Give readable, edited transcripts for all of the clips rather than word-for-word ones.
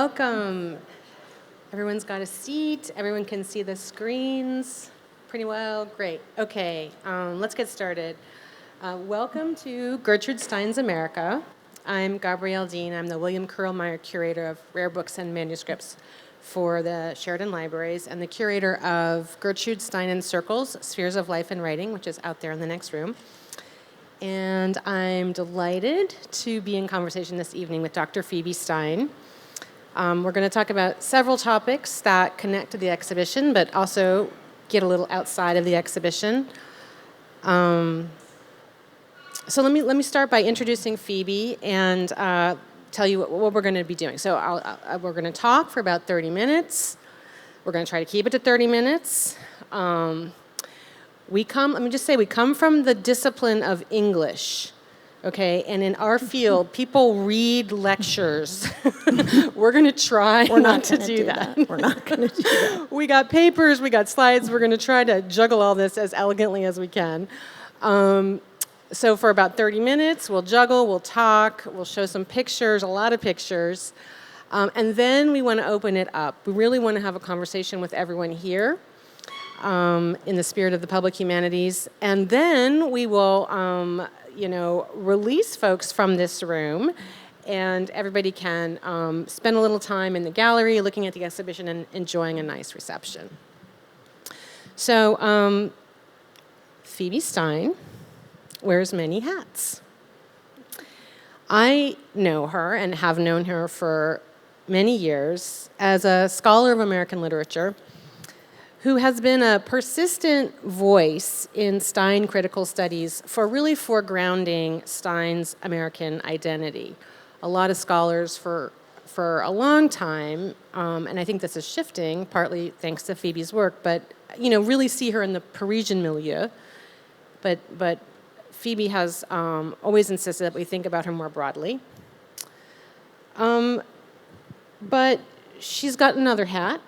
welcome. Everyone's got a seat. Everyone can see the screens pretty well. Great. Okay, let's get started. Welcome to Gertrude Stein's America. I'm Gabrielle Dean. I'm the William Kurlmeyer Curator of Rare Books and Manuscripts for the Sheridan Libraries and the curator of Gertrude Stein in Circles, Spheres of Life and Writing, which is out there in the next room. And I'm delighted to be in conversation this evening with Dr. Phoebe Stein. We're going to talk about several topics that connect to the exhibition, but also get a little outside of the exhibition. So let me start by introducing Phoebe and tell you what we're going to be doing. So we're going to talk for about 30 minutes. We're going to try to keep it to 30 minutes. We come from the discipline of English, okay? And in our field, people read lectures. We're going to try not to do that. We're not going to do that. We got papers, we got slides. We're going to try to juggle all this as elegantly as we can. So for about 30 minutes, we'll juggle, we'll talk, we'll show some pictures, a lot of pictures. And then we want to open it up. We really want to have a conversation with everyone here. In the spirit of the public humanities. And then we will, release folks from this room, and everybody can spend a little time in the gallery looking at the exhibition and enjoying a nice reception. So, Phoebe Stein wears many hats. I know her and have known her for many years as a scholar of American literature who has been a persistent voice in Stein critical studies for really foregrounding Stein's American identity. A lot of scholars for a long time, and I think this is shifting, partly thanks to Phoebe's work, but really see her in the Parisian milieu. But Phoebe has always insisted that we think about her more broadly. But she's got another hat.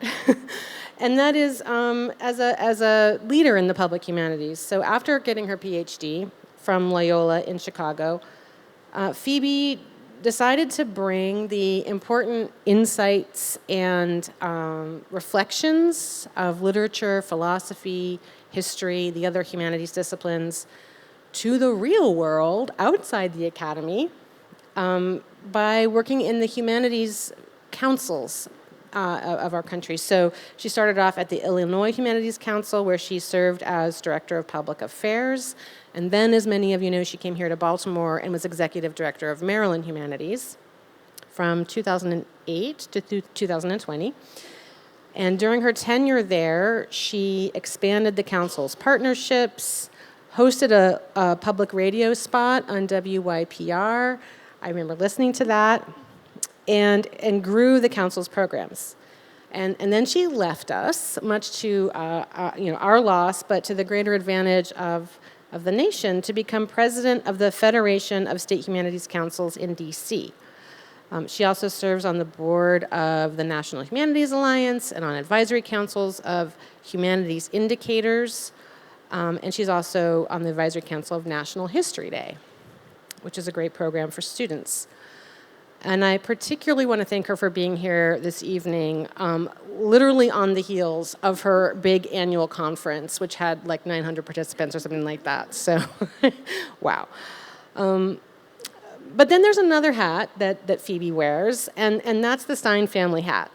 And that is as a leader in the public humanities. So after getting her PhD from Loyola in Chicago, Phoebe decided to bring the important insights and reflections of literature, philosophy, history, the other humanities disciplines to the real world outside the academy by working in the humanities councils of our country. So she started off at the Illinois Humanities Council, where she served as Director of Public Affairs. And then, as many of you know, she came here to Baltimore and was Executive Director of Maryland Humanities from 2008 to 2020. And during her tenure there, she expanded the council's partnerships, hosted a public radio spot on WYPR. I remember listening to that. And grew the council's programs. And then she left us, much to our loss, but to the greater advantage of the nation, to become president of the Federation of State Humanities Councils in D.C. She also serves on the board of the National Humanities Alliance and on advisory councils of Humanities Indicators. And she's also on the advisory council of National History Day, which is a great program for students. And I particularly want to thank her for being here this evening, literally on the heels of her big annual conference, which had like 900 participants or something like that. So, wow. But then there's another hat that Phoebe wears, and that's the Stein family hat.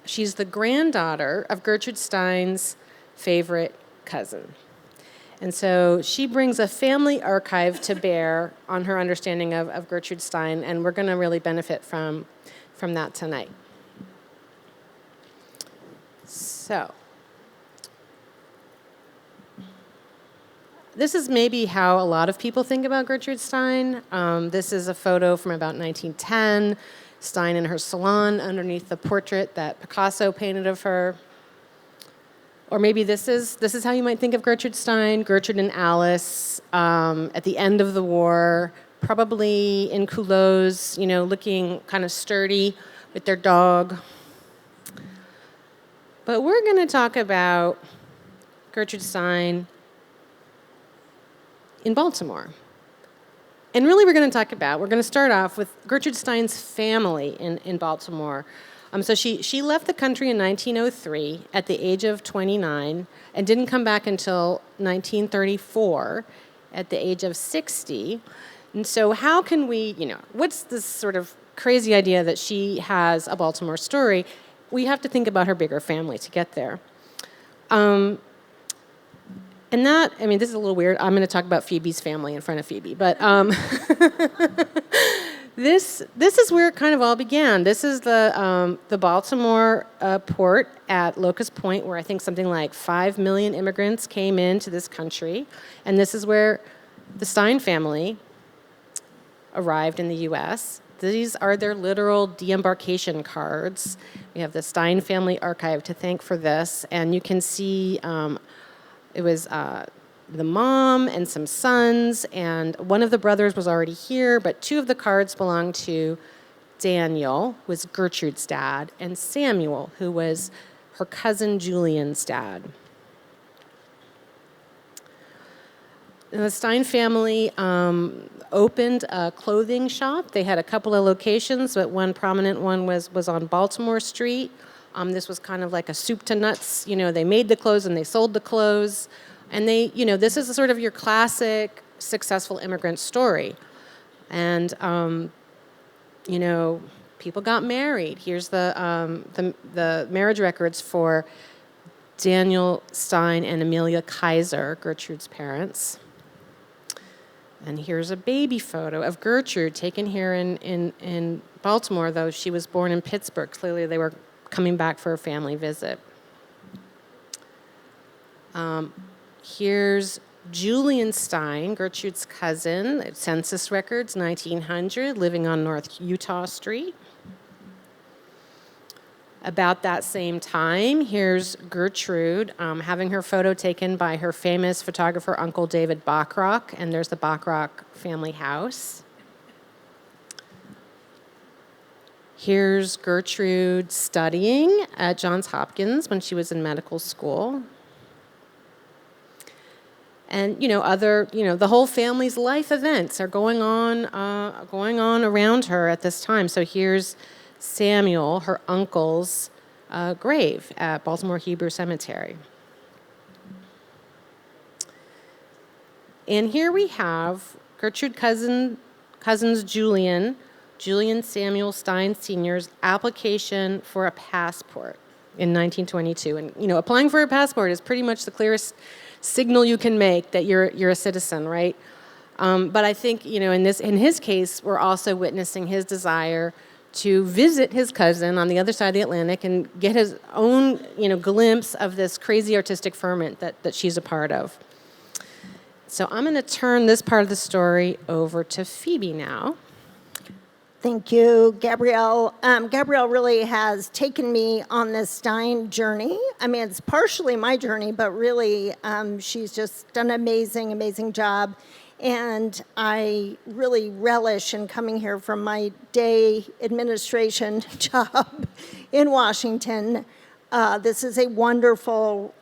She's the granddaughter of Gertrude Stein's favorite cousin. And so she brings a family archive to bear on her understanding of Gertrude Stein, and we're going to really benefit from that tonight. So this is maybe how a lot of people think about Gertrude Stein. This is a photo from about 1910, Stein in her salon underneath the portrait that Picasso painted of her. Or maybe this is how you might think of Gertrude Stein, Gertrude and Alice, at the end of the war, probably in culottes, looking kind of sturdy with their dog. But we're going to talk about Gertrude Stein in Baltimore. And really we're going to start off with Gertrude Stein's family in Baltimore. So she left the country in 1903 at the age of 29 and didn't come back until 1934 at the age of 60. And so how can we, what's this sort of crazy idea that she has a Baltimore story? We have to think about her bigger family to get there. And this is a little weird. I'm going to talk about Phoebe's family in front of Phoebe, but this is where it kind of all began. This is the Baltimore port at Locust Point, where I think something like 5 million immigrants came into this country, and this is where the Stein family arrived in the U.S. These are their literal deembarkation cards. We have the Stein family archive to thank for this, and you can see it was the mom and some sons, and one of the brothers was already here, but 2 of the cards belonged to Daniel, who was Gertrude's dad, and Samuel, who was her cousin Julian's dad. And the Stein family opened a clothing shop. They had a couple of locations, but one prominent one was on Baltimore Street. This was kind of like a soup to nuts. They made the clothes and they sold the clothes. And this is sort of your classic successful immigrant story. And, people got married. Here's the marriage records for Daniel Stein and Amelia Kaiser, Gertrude's parents. And here's a baby photo of Gertrude taken here in Baltimore, though she was born in Pittsburgh. Clearly they were coming back for a family visit. Here's Julian Stein, Gertrude's cousin, census records, 1900, living on North Utah Street. About that same time, here's Gertrude having her photo taken by her famous photographer, Uncle David Bachrock, and there's the Bachrock family house. Here's Gertrude studying at Johns Hopkins when she was in medical school. And, the whole family's life events are going on around her at this time. So here's Samuel, her uncle's grave at Baltimore Hebrew Cemetery. And here we have Gertrude cousins Julian Samuel Stein Sr.'s application for a passport in 1922. And, applying for a passport is pretty much the clearest signal you can make that you're a citizen, right? But I think, in his case, we're also witnessing his desire to visit his cousin on the other side of the Atlantic and get his own, glimpse of this crazy artistic ferment that she's a part of. So I'm going to turn this part of the story over to Phoebe now. Thank you, Gabrielle. Gabrielle really has taken me on this Stein journey. It's partially my journey, but really she's just done an amazing job. And I really relish in coming here from my day administration job in Washington. This is a wonderful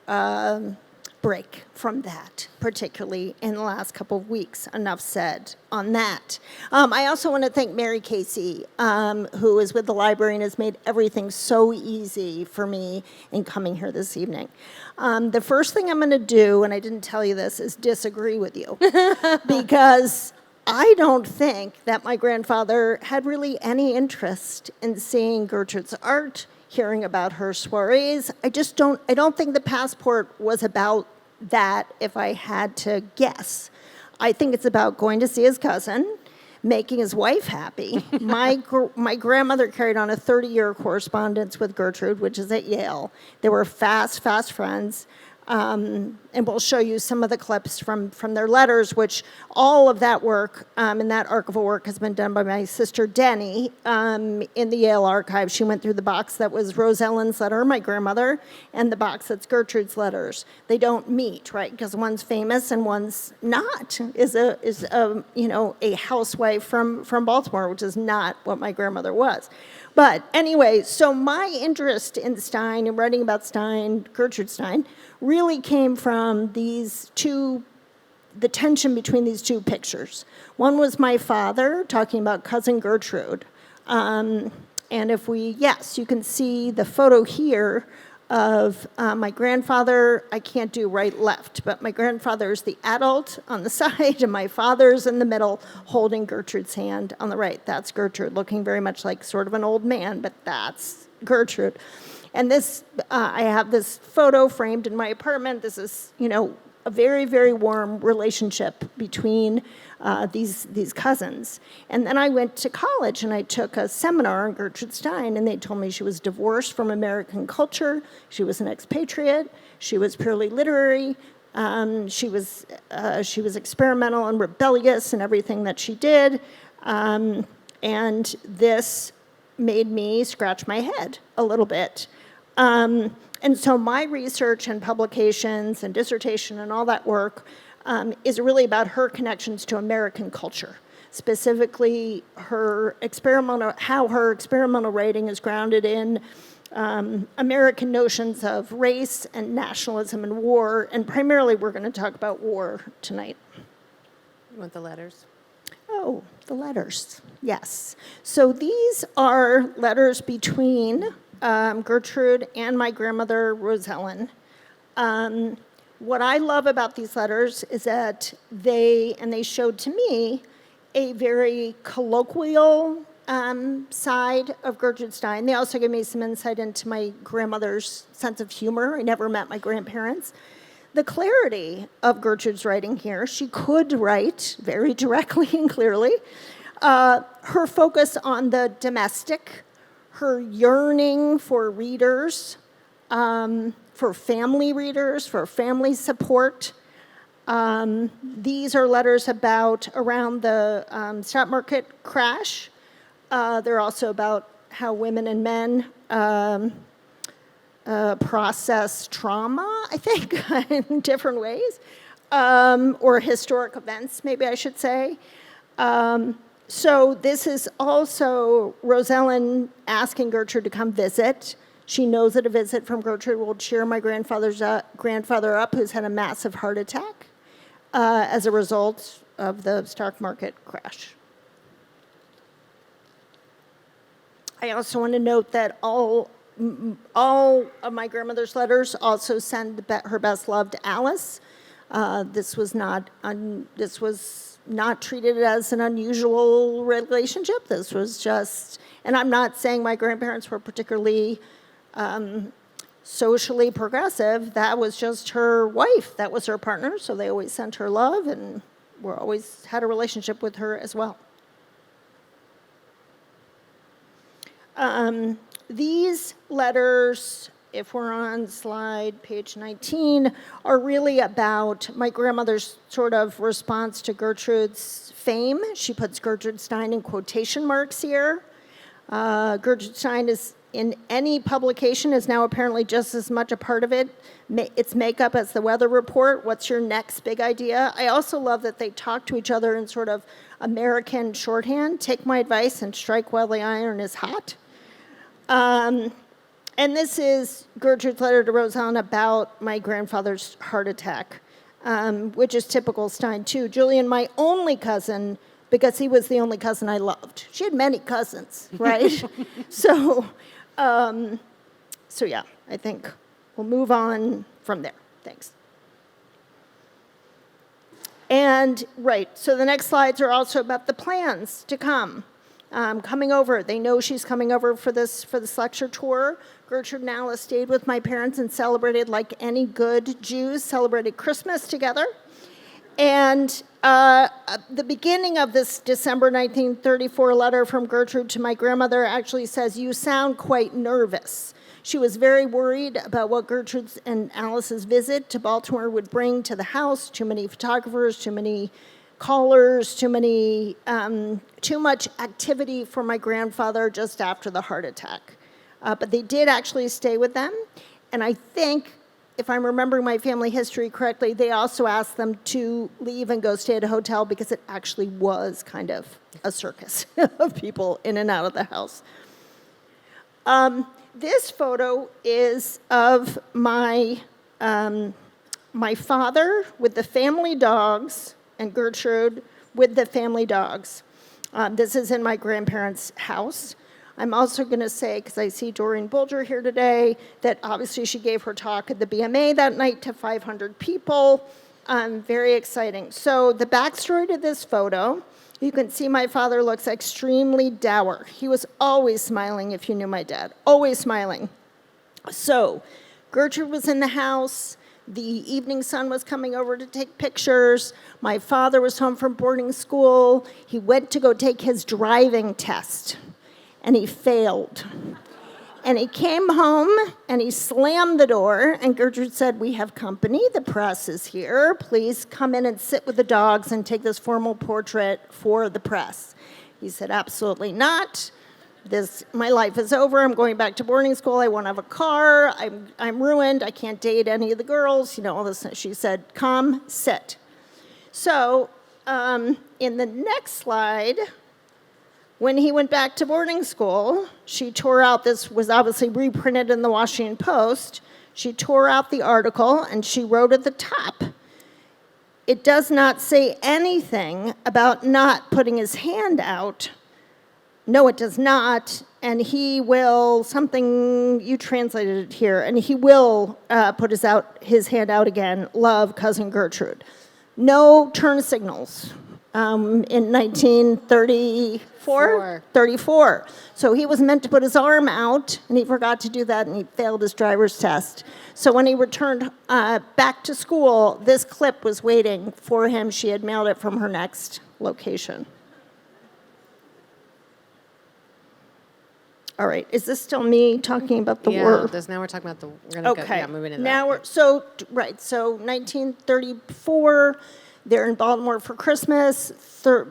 break from that, particularly in the last couple of weeks. Enough said on that. I also want to thank Mary Casey, who is with the library and has made everything so easy for me in coming here this evening. The first thing I'm going to do, and I didn't tell you this, is disagree with you. Because I don't think that my grandfather had really any interest in seeing Gertrude's art, hearing about her soirees. I don't think the passport was about that, if I had to guess. I think it's about going to see his cousin, making his wife happy. My grandmother carried on a 30-year correspondence with Gertrude, which is at Yale. They were fast friends. And we'll show you some of the clips from their letters, which all of that work and that archival work has been done by my sister Denny in the Yale archive. She went through the box that was Rose Ellen's letter, my grandmother, and the box that's Gertrude's letters. They don't meet, right? Because one's famous and one's not. Is a housewife from Baltimore, which is not what my grandmother was. But anyway, so my interest in Stein and writing about Stein, Gertrude Stein, really came from these two the tension between these two pictures. One was my father talking about cousin Gertrude. And if we, yes, you can see the photo here of my grandfather. I can't do right, left, but my grandfather is the adult on the side, and my father's in the middle holding Gertrude's hand on the right. That's Gertrude, looking very much like sort of an old man, but that's Gertrude. And this, I have this photo framed in my apartment. This is, a very, very warm relationship between these cousins. And then I went to college and I took a seminar on Gertrude Stein, and they told me she was divorced from American culture, she was an expatriate, she was purely literary, she was experimental and rebellious in everything that she did, and this made me scratch my head a little bit. And so my research and publications and dissertation and all that work is really about her connections to American culture, specifically how her experimental writing is grounded in American notions of race and nationalism and war, and primarily we're going to talk about war tonight. You want the letters? Oh, the letters, yes. So these are letters between Gertrude and my grandmother, Rosellen. What I love about these letters is that they showed to me a very colloquial side of Gertrude Stein. They also gave me some insight into my grandmother's sense of humor. I never met my grandparents. The clarity of Gertrude's writing here, she could write very directly and clearly. Her focus on the domestic, her yearning for readers, for family readers, for family support. These are letters around the stock market crash. They're also about how women and men process trauma, I think, in different ways, or historic events, maybe I should say. So this is also Rosellen asking Gertrude to come visit. She knows that a visit from Gertrude will cheer my grandfather up, who's had a massive heart attack as a result of the stock market crash. I also want to note that all of my grandmother's letters also send her best love to Alice. This was not treated as an unusual relationship. This was just, and I'm not saying my grandparents were particularly socially progressive. That was just her wife. That was her partner. So they always sent her love, and always had a relationship with her as well. These letters, if we're on slide page 19, are really about my grandmother's sort of response to Gertrude's fame. She puts Gertrude Stein in quotation marks here. Gertrude Stein is in any publication is now apparently just as much a part of it, its makeup as the weather report. What's your next big idea? I also love that they talk to each other in sort of American shorthand. Take my advice and strike while the iron is hot. And this is Gertrude's letter to Rosellen about my grandfather's heart attack, which is typical Stein too. Julian, my only cousin, because he was the only cousin I loved. She had many cousins, right? So yeah, I think we'll move on from there. Thanks. And right, so the next slides are also about the plans to come. Coming over. They know she's coming over for this lecture tour. Gertrude and Alice stayed with my parents and celebrated, like any good Jews, celebrated Christmas together. And the beginning of this December 1934 letter from Gertrude to my grandmother actually says, "You sound quite nervous." She was very worried about what Gertrude's and Alice's visit to Baltimore would bring to the house. Too many photographers, too many callers, too much activity for my grandfather just after the heart attack. But they did actually stay with them. And I think, if I'm remembering my family history correctly, they also asked them to leave and go stay at a hotel because it actually was kind of a circus of people in and out of the house. This photo is of my my father with the family dogs and Gertrude with the family dogs. This is in my grandparents' house. I'm also going to say, because I see Doreen Bulger here today, that obviously she gave her talk at the BMA that night to 500 people. Very exciting. So the backstory to this photo, you can see my father looks extremely dour. He was always smiling, if you knew my dad, always smiling. So Gertrude was in the house. The evening sun was coming over to take pictures. My father was home from boarding school. He went to go take his driving test, and he failed. And he came home, and he slammed the door, and Gertrude said, "We have company. The press is here. Please come in and sit with the dogs and take this formal portrait for the press." He said, "Absolutely not. My life is over. I'm going back to boarding school. I won't have a car. I'm ruined. I can't date any of the girls." All this. She said, "Come, sit." So in the next slide, when he went back to boarding school, she tore out, this was obviously reprinted in the Washington Post. She tore out the article and she wrote at the top, "It does not say anything about not putting his hand out." No, it does not. And he will, something, you translated it here, and he will put his hand out again. Love, Cousin Gertrude. No turn signals in 1934. So he was meant to put his arm out, and he forgot to do that, and he failed his driver's test. So when he returned back to school, this clip was waiting for him. She had mailed it from her next location. All right, is this still me talking about the war? Yeah, now we're talking about we're going to go, moving into now that. So 1934, they're in Baltimore for Christmas,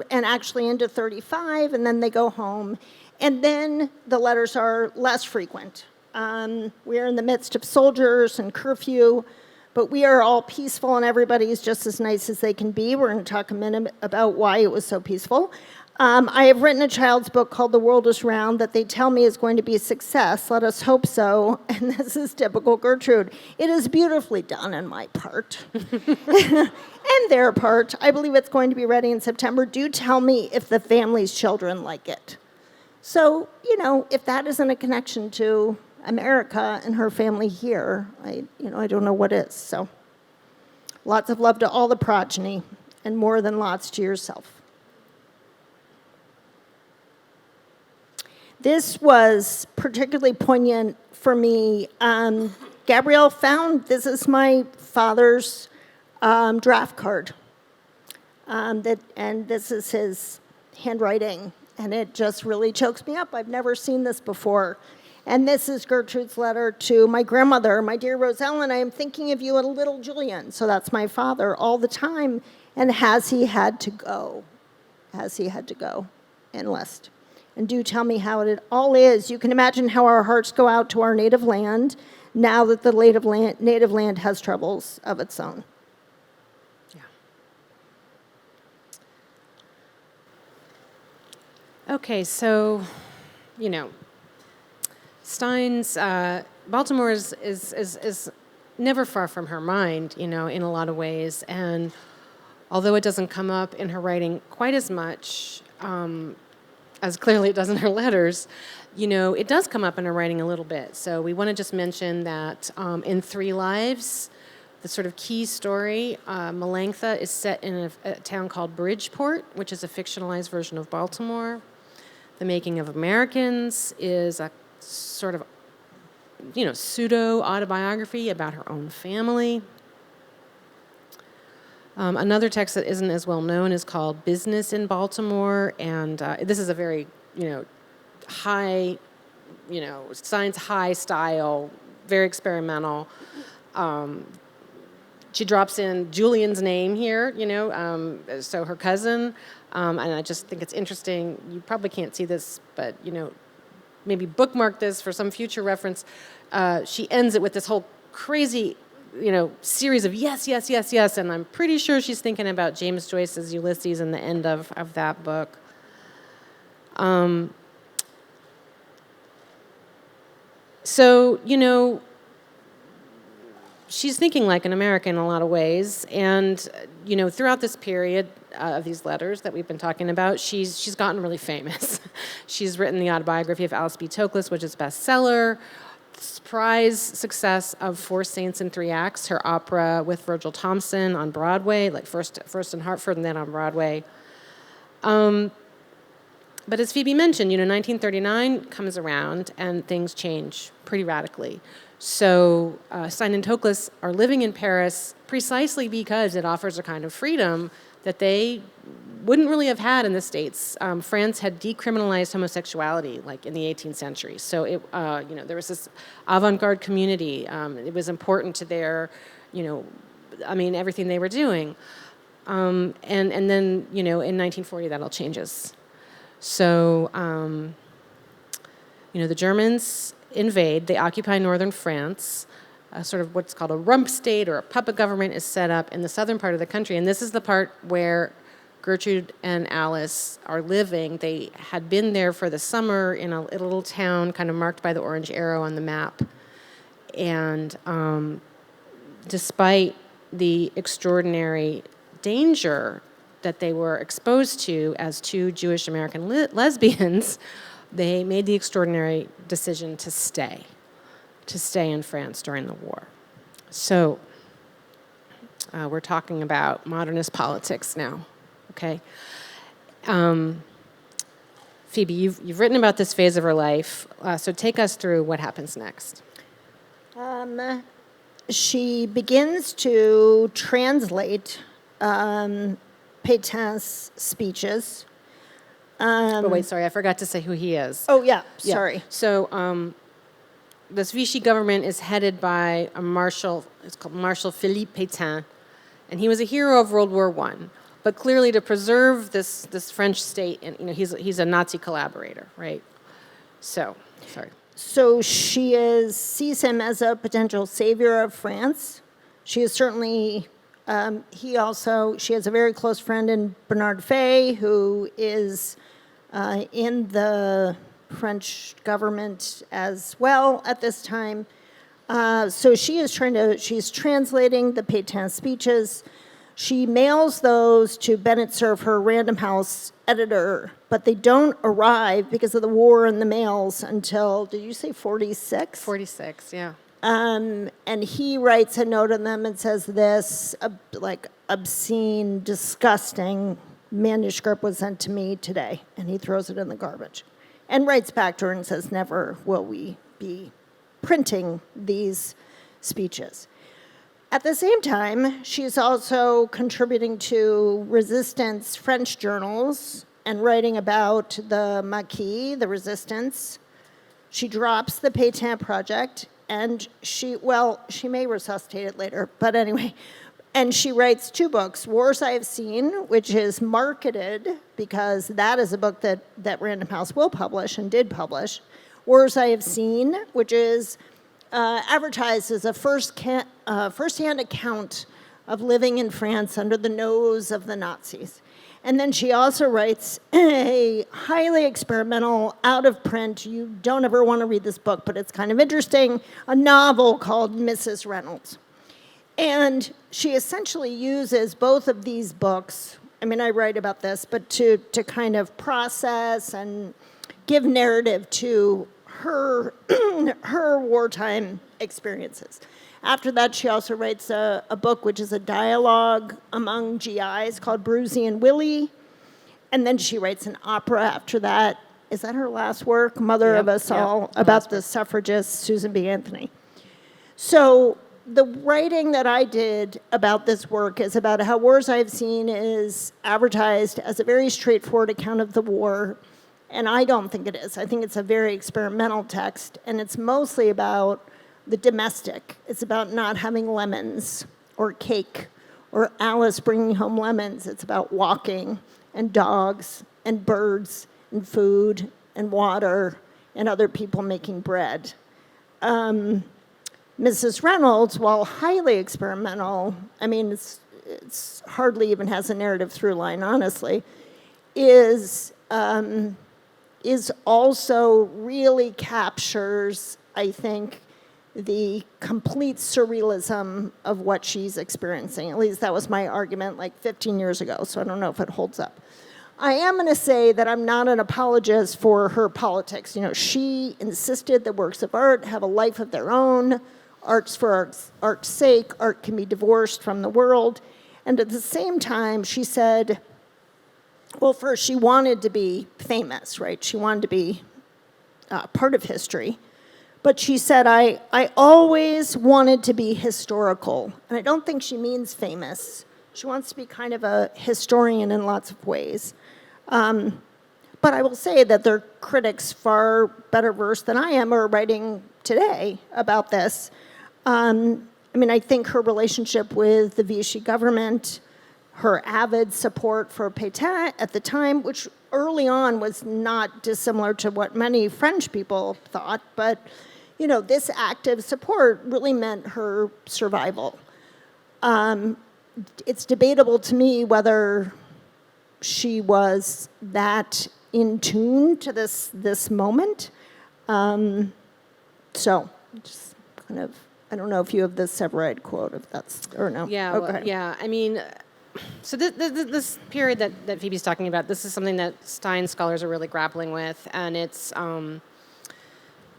and actually into 35, and then they go home. And then the letters are less frequent. We're in the midst of soldiers and curfew, but we are all peaceful and everybody's just as nice as they can be. We're going to talk a minute about why it was so peaceful. I have written a child's book called The World is Round that they tell me is going to be a success. Let us hope so. And this is typical Gertrude. It is beautifully done on my part. And their part. I believe it's going to be ready in September. Do tell me if the family's children like it. So, if that isn't a connection to America and her family here, I don't know what is. So, lots of love to all the progeny, and more than lots to yourself. This was particularly poignant for me. Gabrielle found, this is my father's draft card. And this is his handwriting. And it just really chokes me up. I've never seen this before. And this is Gertrude's letter to my grandmother. "My dear Rosellen, I am thinking of you and little Julian." So that's my father all the time. And has he had to go? Has he had to go? Enlist. And do tell me how it all is. You can imagine how our hearts go out to our native land now that the native land has troubles of its own. Yeah. Okay, so, Stein's, Baltimore is never far from her mind, in a lot of ways. And although it doesn't come up in her writing quite as much, as clearly it does in her letters, it does come up in her writing a little bit. So we want to just mention that in Three Lives, the sort of key story, Melantha is set in a town called Bridgeport, which is a fictionalized version of Baltimore. The Making of Americans is a sort of, pseudo-autobiography about her own family. Another text that isn't as well known is called Business in Baltimore, and this is a very, high, science high style, very experimental. She drops in Julian's name here, so her cousin, and I just think it's interesting. You probably can't see this, but, maybe bookmark this for some future reference. She ends it with this whole crazy series of yes, yes, yes, yes, and I'm pretty sure she's thinking about James Joyce's Ulysses in the end of that book. So, she's thinking like an American in a lot of ways. And, throughout this period of these letters that we've been talking about, she's gotten really famous. She's written the autobiography of Alice B. Toklas, which is a bestseller. Surprise success of Four Saints in Three Acts, her opera with Virgil Thomson on Broadway, like first in Hartford and then on Broadway. But as Phoebe mentioned, 1939 comes around and things change pretty radically. So Stein and Toklas are living in Paris precisely because it offers a kind of freedom that they wouldn't really have had in the States. France had decriminalized homosexuality, like in the 18th century. So there was this avant-garde community. It was important to their, everything they were doing. And then, in 1940, that all changes. So, the Germans invade. They occupy northern France. Sort of what's called a rump state or a puppet government is set up in the southern part of the country. And this is the part where Gertrude and Alice are living. They had been there for the summer in a little town kind of marked by the orange arrow on the map. And despite the extraordinary danger that they were exposed to as two Jewish American lesbians, they made the extraordinary decision to stay in France during the war. So we're talking about modernist politics now, okay? Phoebe, you've written about this phase of her life, so take us through what happens next. She begins to translate Pétain's speeches. But wait, sorry, I forgot to say who he is. Oh, yeah, sorry. Yeah. So this Vichy government is headed by a marshal, it's called Marshal Philippe Pétain, and he was a hero of World War I. But clearly to preserve this French state, and he's a Nazi collaborator, right? So, sorry. So she sees him as a potential savior of France. She is certainly... she has a very close friend in Bernard Fay, who is in the French government as well at this time. So she's translating the Pétain speeches. She mails those to Bennett Cerf, her Random House editor, but they don't arrive because of the war and the mails until, did you say 46? 46, yeah. And he writes a note on them and says this, obscene, disgusting manuscript was sent to me today, and he throws it in the garbage. And writes back to her and says, never will we be printing these speeches. At the same time, she's also contributing to resistance French journals and writing about the Maquis, the resistance. She drops the Pétain project, and she may resuscitate it later, but anyway. And she writes 2 books, Wars I Have Seen, which is marketed because that is a book that Random House will publish and did publish. Wars I Have Seen, which is advertised as a first-hand account of living in France under the nose of the Nazis. And then she also writes a highly experimental, out-of-print, you don't ever want to read this book, but it's kind of interesting, a novel called Mrs. Reynolds. And she essentially uses both of these books, I write about this, but to kind of process and give narrative to her wartime experiences. After that, she also writes a book which is a dialogue among GIs called Brucey and Willie. And then she writes an opera after that. Is that her last work? Mother of Us All, about the suffragist Susan B. Anthony. So the writing that I did about this work is about how Wars I've Seen is advertised as a very straightforward account of the war. And I don't think it is. I think it's a very experimental text. And it's mostly about the domestic. It's about not having lemons or cake or Alice bringing home lemons. It's about walking and dogs and birds and food and water and other people making bread. Mrs. Reynolds, while highly experimental, it's hardly even has a narrative through line, honestly, is also really captures, I think, the complete surrealism of what she's experiencing. At least that was my argument like 15 years ago, so I don't know if it holds up. I am going to say that I'm not an apologist for her politics. You know, she insisted that works of art have a life of their own. Art's for art's sake. Art can be divorced from the world. And at the same time, she said, well, first, she wanted to be famous, right? She wanted to be part of history. But she said, I always wanted to be historical. And I don't think she means famous. She wants to be kind of a historian in lots of ways. But I will say that there are critics far better versed than I am are writing today about this. I mean, I think her relationship with the Vichy government, her avid support for Pétain at the time, which early on was not dissimilar to what many French people thought, but, you know, this active support really meant her survival. It's debatable to me whether she was that in tune to this moment. So, just kind of, I don't know if you have the Severide quote, if that's, or no. Yeah, okay. well, yeah. I mean, so this period that Phoebe's talking about, this is something that Stein scholars are really grappling with, and it's, you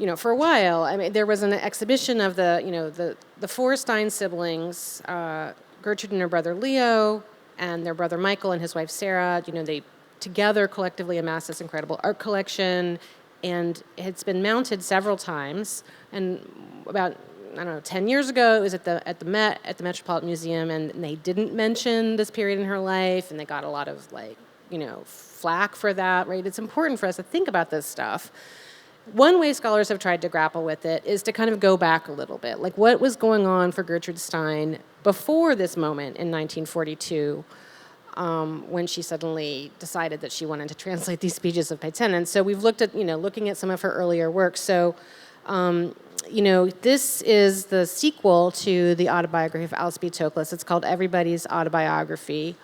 know, for a while, I mean, there was an exhibition of the four Stein siblings, Gertrude and her brother Leo, and their brother Michael and his wife Sarah. You know, they together collectively amassed this incredible art collection, and it's been mounted several times. And about, I don't know, 10 years ago, it was at the Met, at the Metropolitan Museum, and they didn't mention this period in her life, and they got a lot of, like, you know, flack for that, right? It's important for us to think about this stuff. One way scholars have tried to grapple with it is to kind of go back a little bit. Like, what was going on for Gertrude Stein before this moment in 1942, when she suddenly decided that she wanted to translate these speeches of Pétain? And so we've looked at, you know, looking at some of her earlier work. So, you know, this is the sequel to the autobiography of Alceste Toklas. It's called Everybody's Autobiography.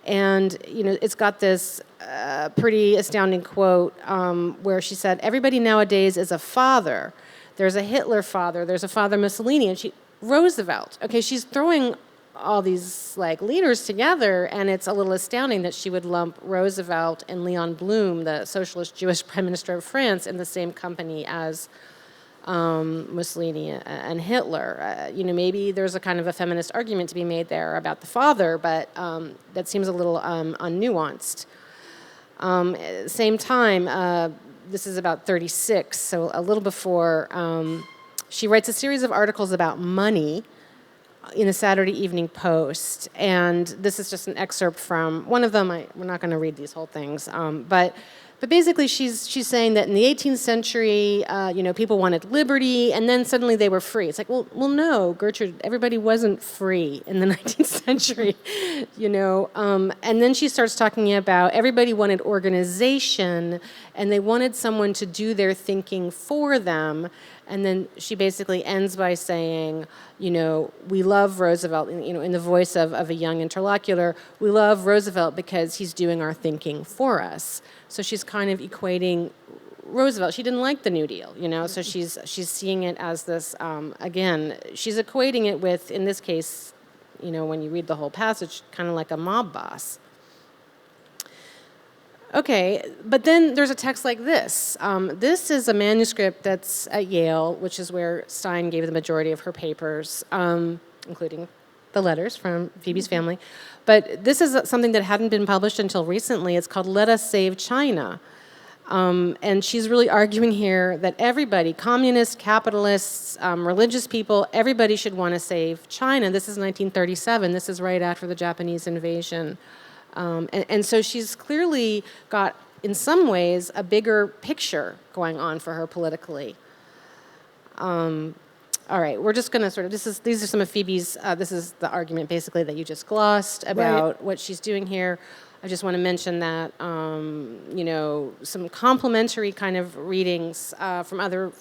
And, you know, it's got this pretty astounding quote where she said, everybody nowadays is a father. There's a Hitler father. There's a father Mussolini. And Roosevelt. Okay, she's throwing all these, like, leaders together, and it's a little astounding that she would lump Roosevelt and Leon Blum, the socialist Jewish prime minister of France, in the same company as Mussolini and Hitler. You know, maybe there's a kind of a feminist argument to be made there about the father, but that seems a little unnuanced. Same time, this is about 36, so a little before, she writes a series of articles about money in the Saturday Evening Post, and this is just an excerpt from one of them. We're not going to read these whole things, but basically she's saying that in the 18th century, you know, people wanted liberty, and then suddenly they were free. It's like, well, no, Gertrude, everybody wasn't free in the 19th century, you know. And then she starts talking about everybody wanted organization, and they wanted someone to do their thinking for them. And then she basically ends by saying, you know, we love Roosevelt, you know, in the voice of a young interlocutor, we love Roosevelt because he's doing our thinking for us. So she's kind of equating Roosevelt. She didn't like the New Deal, you know, so she's seeing it as this, again, she's equating it with, in this case, you know, when you read the whole passage, kind of like a mob boss. Okay, but then there's a text like this. This is a manuscript that's at Yale, which is where Stein gave the majority of her papers, including the letters from Phoebe's family. But this is something that hadn't been published until recently. It's called Let Us Save China. And she's really arguing here that everybody, communists, capitalists, religious people, everybody should want to save China. This is 1937. This is right after the Japanese invasion. And so she's clearly got, in some ways, a bigger picture going on for her politically. All right, we're just going to sort of, these are some of Phoebe's, this is the argument basically that you just glossed about what she's doing here. I just want to mention that, you know, some complementary kind of readings from other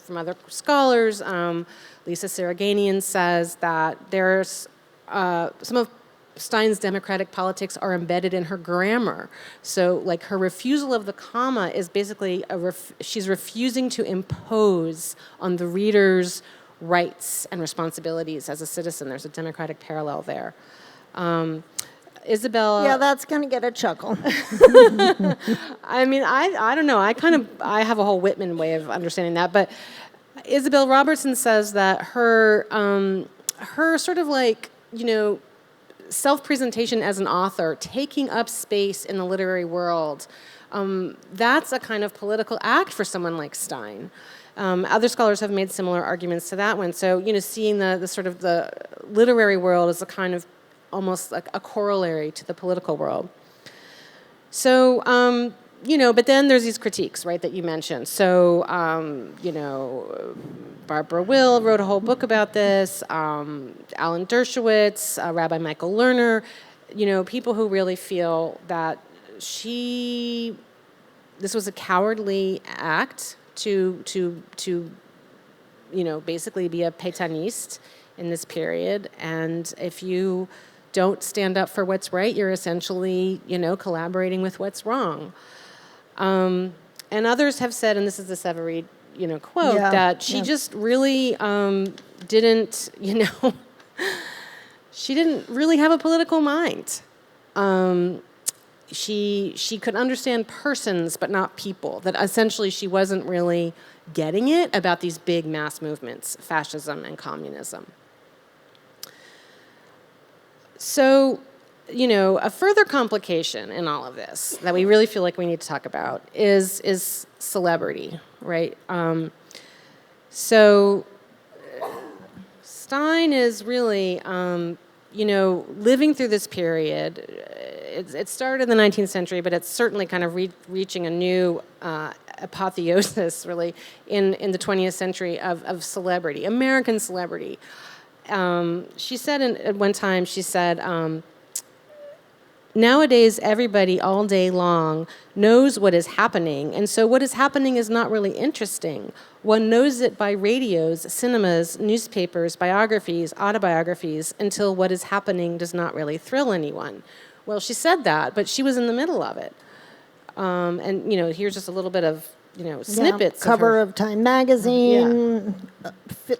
scholars. Lisa Saraganian says that there's some of Stein's democratic politics are embedded in her grammar. So, like, her refusal of the comma is basically she's refusing to impose on the readers rights and responsibilities as a citizen. There's a democratic parallel there. Isabel. Yeah, that's going to get a chuckle. I mean, I don't know. I have a whole Whitman way of understanding that, but Isabel Robertson says that her sort of like, self-presentation as an author, taking up space in the literary world, that's a kind of political act for someone like Stein. Other scholars have made similar arguments to that one. So, seeing the sort of the literary world as a kind of almost like a corollary to the political world. So, but then there's these critiques, right, that you mentioned. So, Barbara Will wrote a whole book about this. Alan Dershowitz, Rabbi Michael Lerner, people who really feel that this was a cowardly act to basically be a pétainiste in this period. And if you don't stand up for what's right, you're essentially, collaborating with what's wrong. And others have said, and this is the Severeid, quote, that she just really didn't, she didn't really have a political mind. She could understand persons, but not people. That essentially she wasn't really getting it about these big mass movements, fascism and communism. So, a further complication in all of this that we really feel like we need to talk about is celebrity, right? So Stein is really, living through this period. It started in the 19th century, but it's certainly kind of reaching a new apotheosis, really, in the 20th century of celebrity, American celebrity. She said at one time, nowadays everybody all day long knows what is happening, and so what is happening is not really interesting. One knows it by radios, cinemas, newspapers, biographies, autobiographies, until what is happening does not really thrill anyone. Well, she said that, but she was in the middle of it. And, here's just a little bit of, snippets. Cover of Time magazine,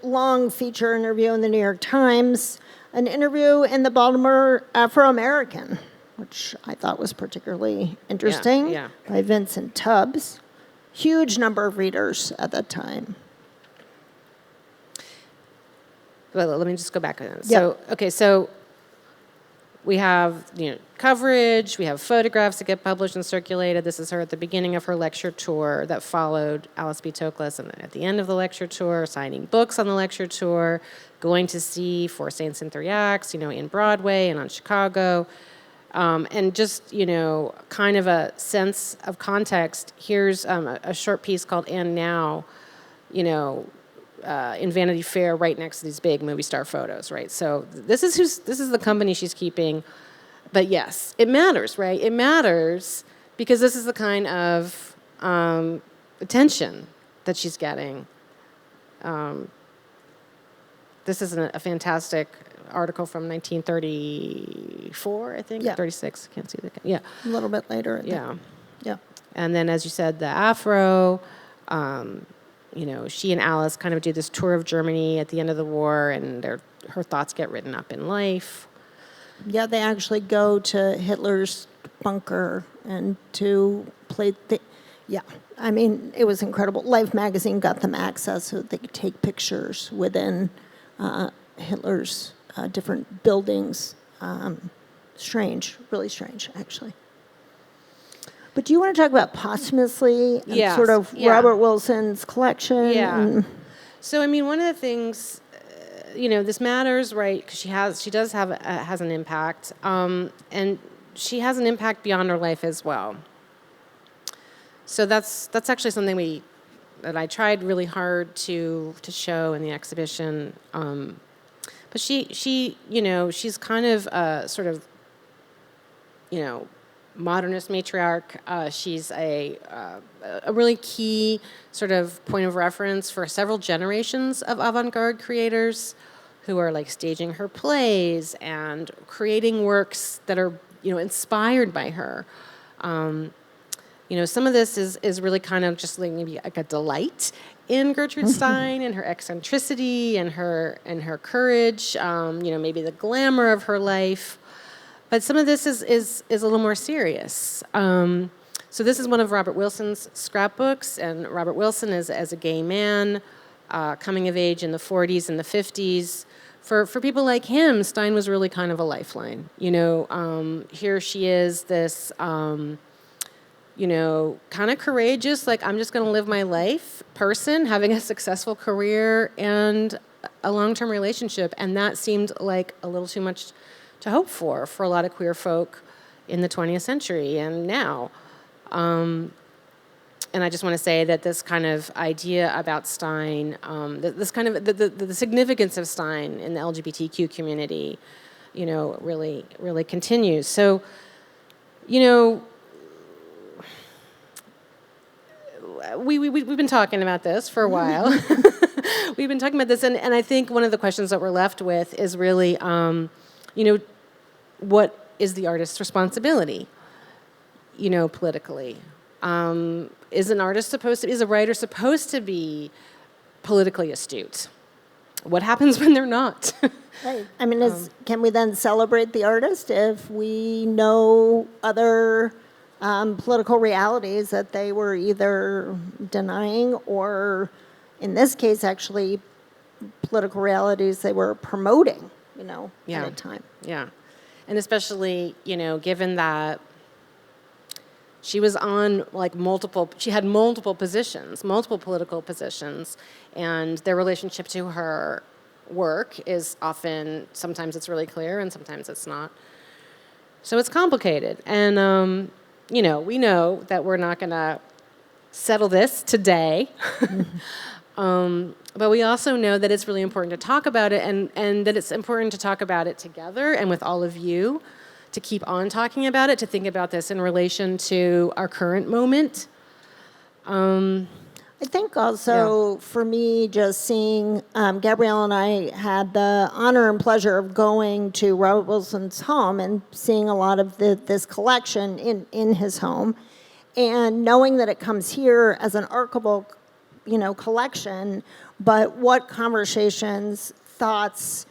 long feature interview in the New York Times, an interview in the Baltimore Afro-American, which I thought was particularly interesting, by Vincent Tubbs. Huge number of readers at that time. Well, let me just go back a minute. So, so we have, coverage, we have photographs that get published and circulated. This is her at the beginning of her lecture tour that followed Alice B. Toklas, and then at the end of the lecture tour, signing books on the lecture tour, going to see Four Saints and Three Acts, in Broadway and on Chicago. And just, kind of a sense of context. Here's a short piece called And Now, in Vanity Fair, right next to these big movie star photos, right? So this is the company she's keeping. But yes, it matters, right? It matters because this is the kind of attention that she's getting. This is a fantastic article from 1934, I think, 36. Can't see that. Yeah, a little bit later. Yeah. Yeah. And then, as you said, the Afro. She and Alice kind of do this tour of Germany at the end of the war, and her thoughts get written up in Life. Yeah, they actually go to Hitler's bunker and to play. It was incredible. Life magazine got them access so they could take pictures within Hitler's different buildings. Strange, really strange, actually. But do you want to talk about posthumously and sort of Robert Wilson's collection? Yeah. So, one of the things, this matters, right? Because she has an impact, and she has an impact beyond her life as well. So that's actually something that I tried really hard to show in the exhibition. But she's kind of sort of, modernist matriarch. She's a really key sort of point of reference for several generations of avant-garde creators who are like staging her plays and creating works that are, inspired by her. Some of this is really kind of just like maybe like a delight in Gertrude Stein and her eccentricity and her courage, maybe the glamour of her life. But some of this is a little more serious. So this is one of Robert Wilson's scrapbooks, and Robert Wilson is as a gay man, coming of age in the 40s and the 50s. For people like him, Stein was really kind of a lifeline. Here she is, this, kind of courageous, like, I'm just going to live my life person, having a successful career and a long-term relationship. And that seemed like a little too much to hope for a lot of queer folk in the 20th century and now. And I just want to say that this kind of idea about Stein, this kind of the significance of Stein in the LGBTQ community, really, really continues. So, we've been talking about this for a while. We've been talking about this, and I think one of the questions that we're left with is really, what is the artist's responsibility, politically? Is a writer supposed to be politically astute? What happens when they're not? Right. I mean, can we then celebrate the artist if we know other political realities that they were either denying or, in this case, actually political realities they were promoting, at a time? Yeah. And especially, given that she was on she had multiple positions, multiple political positions, and their relationship to her work is sometimes it's really clear and sometimes it's not. So it's complicated. And, we know that we're not going to settle this today. But we also know that it's really important to talk about it and that it's important to talk about it together and with all of you, to keep on talking about it, to think about this in relation to our current moment. I think also for me, just seeing Gabrielle and I had the honor and pleasure of going to Robert Wilson's home and seeing a lot of this collection in his home, and knowing that it comes here as an archival, collection, but what conversations, thoughts,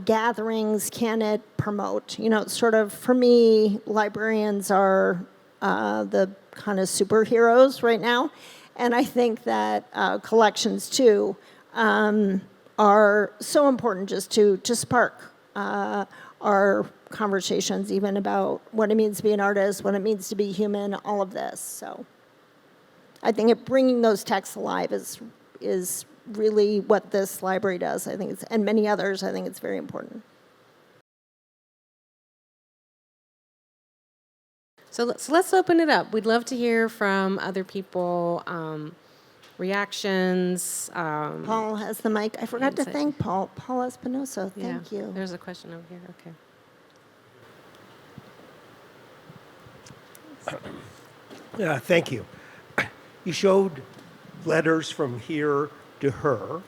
gatherings can it promote? Sort of, for me, librarians are the kind of superheroes right now. And I think that collections, too, are so important just to spark our conversations, even about what it means to be an artist, what it means to be human, all of this. So I think bringing those texts alive is really what this library does. I think and many others, I think it's very important. So let's open it up. We'd love to hear from other people, reactions. Paul has the mic. I forgot to thank Paul Espinosa. Thank you. There's a question over here. Okay. Thank you. You showed letters from here to her.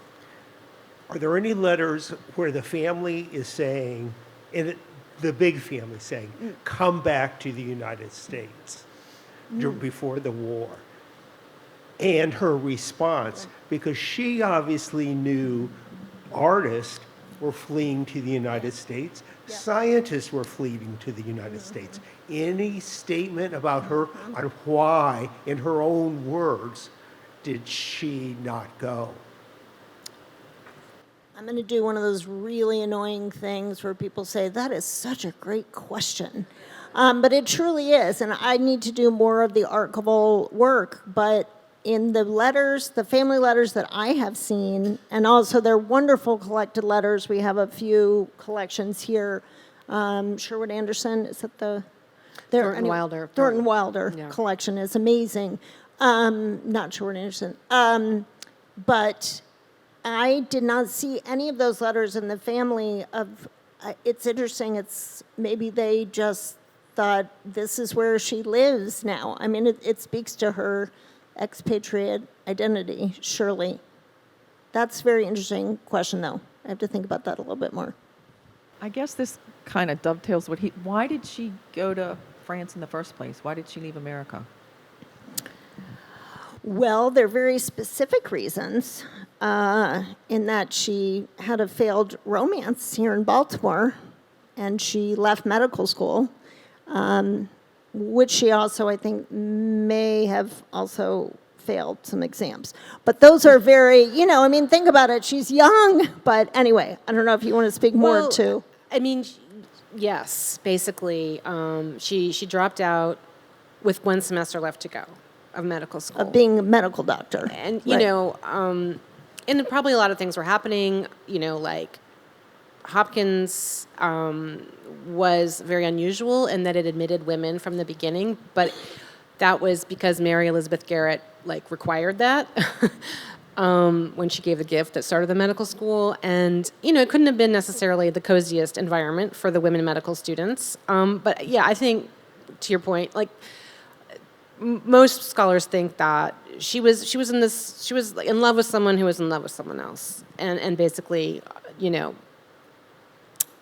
Are there any letters where the family is saying, the big family saying, come back to the United States before the war? And her response, because she obviously knew artists were fleeing to the United States, scientists were fleeing to the United States. Any statement about her on why, in her own words, did she not go? I'm going to do one of those really annoying things where people say, that is such a great question. But it truly is, and I need to do more of the archival work. But in the letters, the family letters that I have seen, and also their wonderful collected letters, we have a few collections here. Sherwood Anderson, is that the... Thornton Wilder. Thornton Wilder collection is amazing. Not Sherwood Anderson. But I did not see any of those letters in the family of... it's interesting. It's maybe they just thought this is where she lives now. I mean, it speaks to her expatriate identity, surely. That's a very interesting question, though. I have to think about that a little bit more. I guess this kind of dovetails what why did she go to France in the first place? Why did she leave America? Well, they're very specific reasons, in that she had a failed romance here in Baltimore, and she left medical school, which she also, I think, may have also failed some exams. But those are very, I mean, think about it. She's young, but anyway, I don't know if you want to speak more Well, to. I mean, yes, basically, she dropped out with 1 semester left to go of medical school. Of being a medical doctor. And, Right. and probably a lot of things were happening, like Hopkins was very unusual in that it admitted women from the beginning, but that was because Mary Elizabeth Garrett, required that when she gave the gift that started the medical school. And, it couldn't have been necessarily the coziest environment for the women medical students. But, yeah, I think, to your point, most scholars think that she was in love with someone who was in love with someone else, and basically,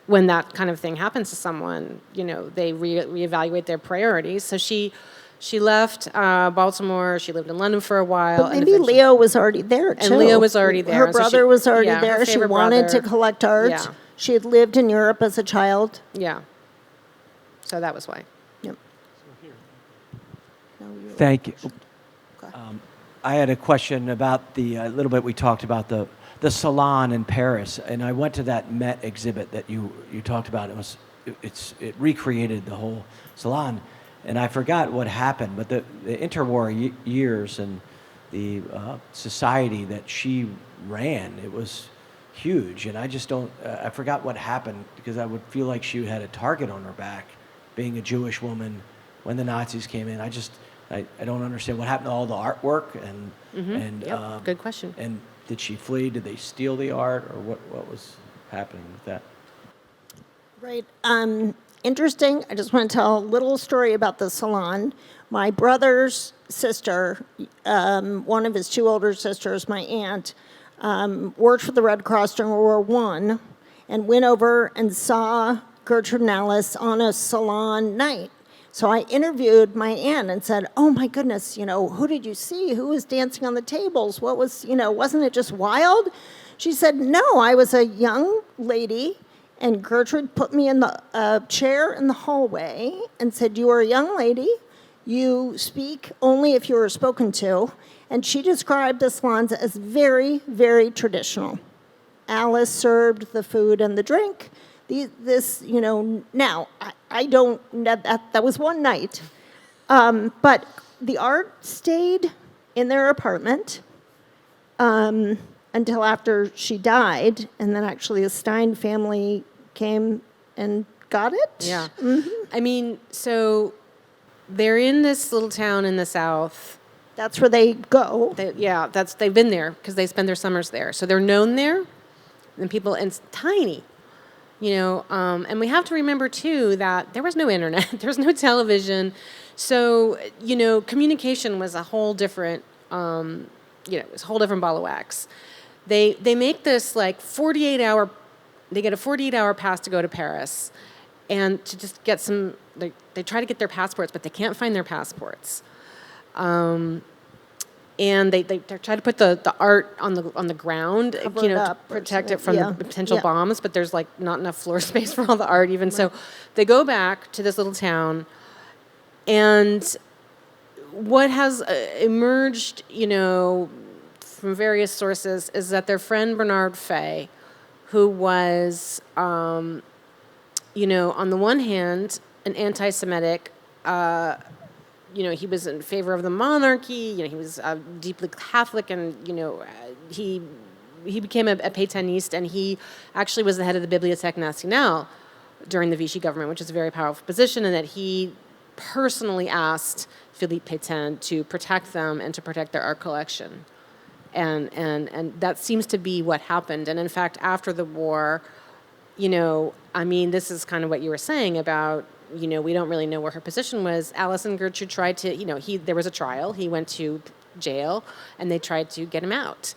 when that kind of thing happens to someone, they reevaluate their priorities. So she left Baltimore. She lived in London for a while. But maybe Leo was already there, too. And Leo was already there. Her brother was already her there. She favorite wanted to brother. collect art. Yeah. She had lived in Europe as a child. Yeah. So that was why. Yep. Thank you. I had a question about the little bit we talked about the salon in Paris, and I went to that Met exhibit that you talked about. It recreated the whole salon, and I forgot what happened. But the interwar years and the society that she ran, it was huge, and I just don't. I forgot what happened because I would feel like she had a target on her back, being a Jewish woman when the Nazis came in. I don't understand what happened to all the artwork and Yep. Good question. And did she flee? Did they steal the art, or what was happening with that? Right. Interesting. I just want to tell a little story about the salon. My brother's sister, one of his 2 older sisters, my aunt, worked for the Red Cross during World War I and went over and saw Gertrude and Alice on a salon night. So I interviewed my aunt and said, oh my goodness, who did you see? Who was dancing on the tables? What was, wasn't it just wild? She said, no, I was a young lady, and Gertrude put me in the chair in the hallway and said, you are a young lady. You speak only if you are spoken to. And she described the salons as very, very traditional. Alice served the food and the drink. Now, I don't, that was one night. But the art stayed in their apartment until after she died, and then actually the Stein family came and got it. Yeah. I mean, so they're in this little town in the South. That's where they go. They've been there because they spend their summers there. So they're known there, and it's tiny. And we have to remember, too, that there was no internet. There was no television. So, communication was a whole different, it was a whole different ball of wax. They make this, 48-hour, they get a 48-hour pass to go to Paris and to just get some, they try to get their passports, but they can't find their passports. And they try to put the art on the ground, Cover it to up or protect it something. from the potential Yeah. bombs. But there's not enough floor space for all the art even. Right. So they go back to this little town, and what has emerged, from various sources, is that their friend Bernard Fay, who was, on the one hand, an anti-Semitic. He was in favor of the monarchy. He was deeply Catholic, and he became a Pétainiste, and he actually was the head of the Bibliothèque Nationale during the Vichy government, which is a very powerful position, and that he personally asked Philippe Pétain to protect them and to protect their art collection, and that seems to be what happened. And in fact, after the war, this is kind of what you were saying about. We don't really know where her position was. Alice and Gertrude tried to, there was a trial. He went to jail, and they tried to get him out.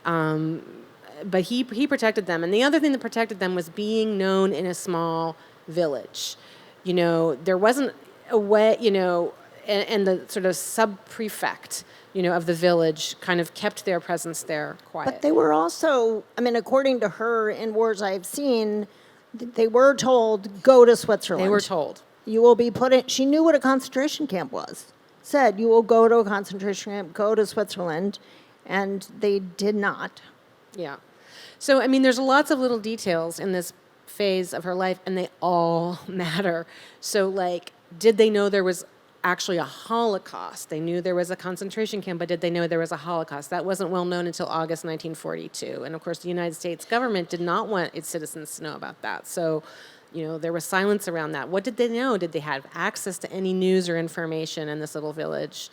But he protected them. And the other thing that protected them was being known in a small village. There wasn't a way, and the sort of sub-prefect, of the village kind of kept their presence there quiet. But they were also, I mean, according to her, in wars I've seen, they were told, go to Switzerland. They were told. You will be put in, she knew what a concentration camp was. Said, you will go to a concentration camp, go to Switzerland, and they did not. Yeah. So, I mean, there's lots of little details in this phase of her life, and they all matter. So, like, did they know there was actually a Holocaust? They knew there was a concentration camp, but did they know there was a Holocaust? That wasn't well known until August 1942. And, of course, the United States government did not want its citizens to know about that. So, there was silence around that. What did they know? Did they have access to any news or information in this little village?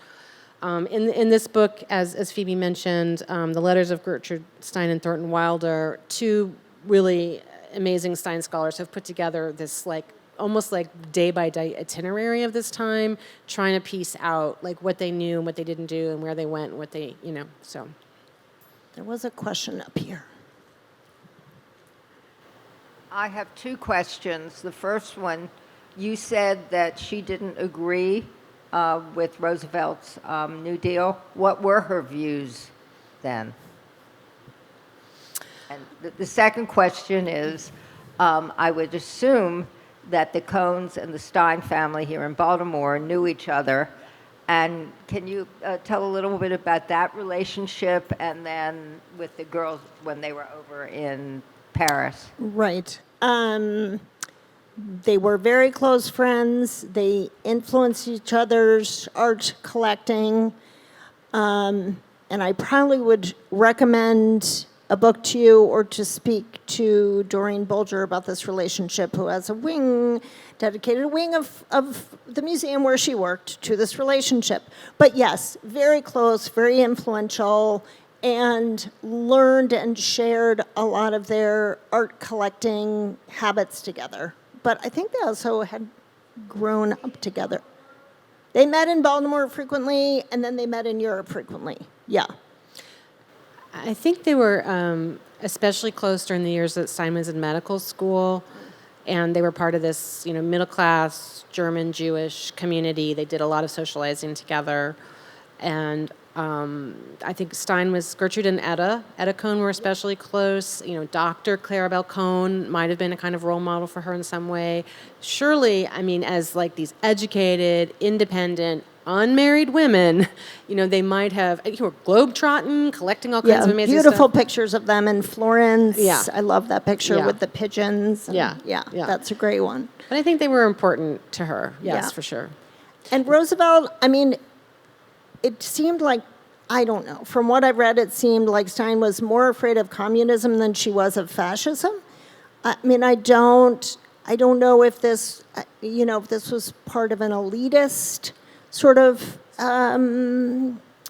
In this book, as Phoebe mentioned, the letters of Gertrude Stein and Thornton Wilder, two really amazing Stein scholars have put together this almost like day-by-day itinerary of this time, trying to piece out like what they knew and what they didn't do and where they went and what they, so. There was a question up here. I have two questions. The first one, you said that she didn't agree with Roosevelt's New Deal. What were her views then? And the second question is, I would assume that the Cohns and the Stein family here in Baltimore knew each other. And can you tell a little bit about that relationship and then with the girls when they were over in Paris? Right. They were very close friends. They influenced each other's art collecting. And I probably would recommend a book to you or to speak to Doreen Bolger about this relationship, who has a dedicated wing of the museum where she worked to this relationship. But yes, very close, very influential, and learned and shared a lot of their art collecting habits together. But I think they also had grown up together. They met in Baltimore frequently, and then they met in Europe frequently. Yeah. I think they were especially close during the years that Stein was in medical school, and they were part of this, middle-class German Jewish community. They did a lot of socializing together, and I think Gertrude and Etta Cohn were especially close. Dr. Clarabelle Cohn might have been a kind of role model for her in some way. Surely, as like these educated, independent, unmarried women, they might have, were globetrotting, collecting all kinds of amazing beautiful stuff. pictures of them in Florence. Yeah. I love that picture Yeah. with the pigeons. And Yeah. That's a great one. But I think they were important to her, yes, Yeah. for sure. And Roosevelt, it seemed like, I don't know, from what I've read, it seemed like Stein was more afraid of communism than she was of fascism. I don't know if this, if this was part of an elitist sort of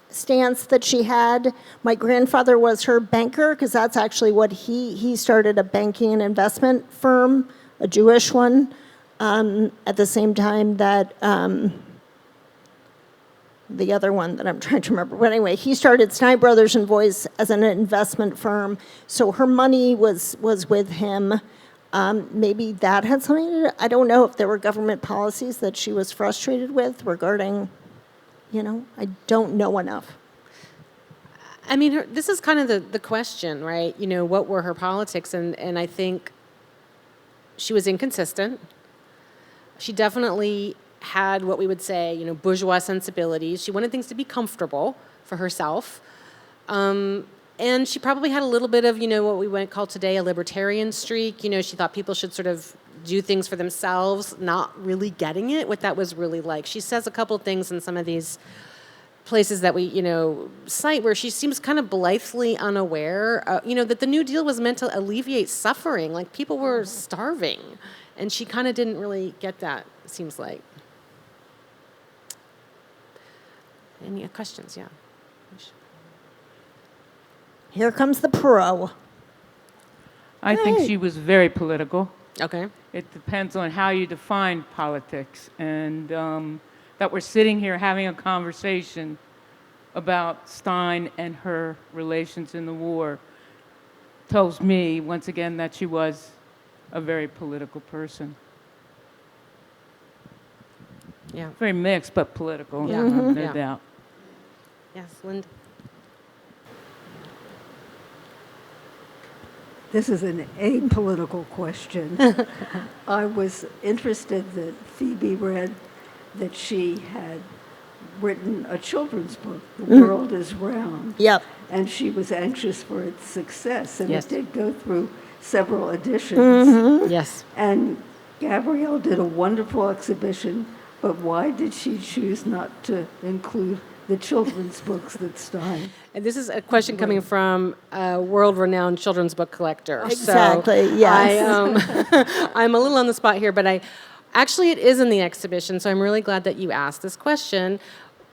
stance that she had. My grandfather was her banker, because that's actually what he started a banking and investment firm, a Jewish one, at the same time that the other one that I'm trying to remember. But anyway, he started Stein Brothers and Voice as an investment firm. So her money was with him. Maybe that had something to do. I don't know if there were government policies that she was frustrated with regarding, I don't know enough. This is kind of the question, right? What were her politics? And I think she was inconsistent. She definitely had what we would say, bourgeois sensibilities. She wanted things to be comfortable for herself. And she probably had a little bit of, what we might call today a libertarian streak. She thought people should sort of do things for themselves, not really getting it, what that was really like. She says a couple things in some of these places that we, cite where she seems kind of blithely unaware, that the New Deal was meant to alleviate suffering. Like, people were starving. And she kind of didn't really get that, it seems like. Any questions? Yeah. Here comes the pro. I think she was very political. Okay. It depends on how you define politics. And that we're sitting here having a conversation about Stein and her relations in the war tells me, once again, that she was a very political person. Yeah. Very mixed, but political. Yeah. No Yeah. doubt. Yes, Linda. This is an apolitical question. I was interested that Phoebe read that she had written a children's book, The World is Round. Yep. And she was anxious for its success, and Yes. it did go through several editions. Yes. And Gabrielle did a wonderful exhibition, but why did she choose not to include the children's books that Stein? And this is a question coming from a world-renowned children's book collector. Exactly, So yes. I'm a little on the spot here, but actually it is in the exhibition, so I'm really glad that you asked this question.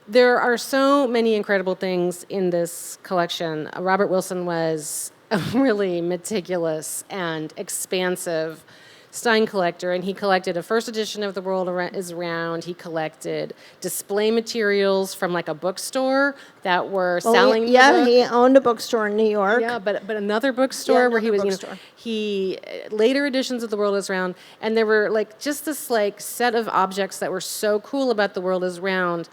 There are so many incredible things in this collection. Robert Wilson was a really meticulous and expansive Stein collector, and he collected a first edition of The World is Round. He collected display materials from like a bookstore that were selling the book. He owned a bookstore in New York. Yeah, but another bookstore where he was, another bookstore. he later editions of The World is Round, and there were like just this like set of objects that were so cool about The World is Round.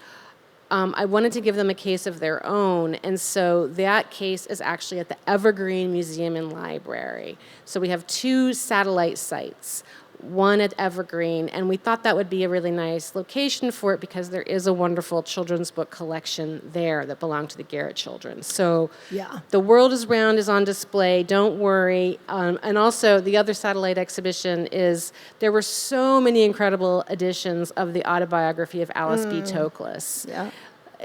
I wanted to give them a case of their own, and so that case is actually at the Evergreen Museum and Library. So we have 2 satellite sites, one at Evergreen, and we thought that would be a really nice location for it because there is a wonderful children's book collection there that belonged to the Garrett children. So Yeah. The World is Round is on display, don't worry. And also the other satellite exhibition is, there were so many incredible editions of the autobiography of Alice B. Toklas. Yeah.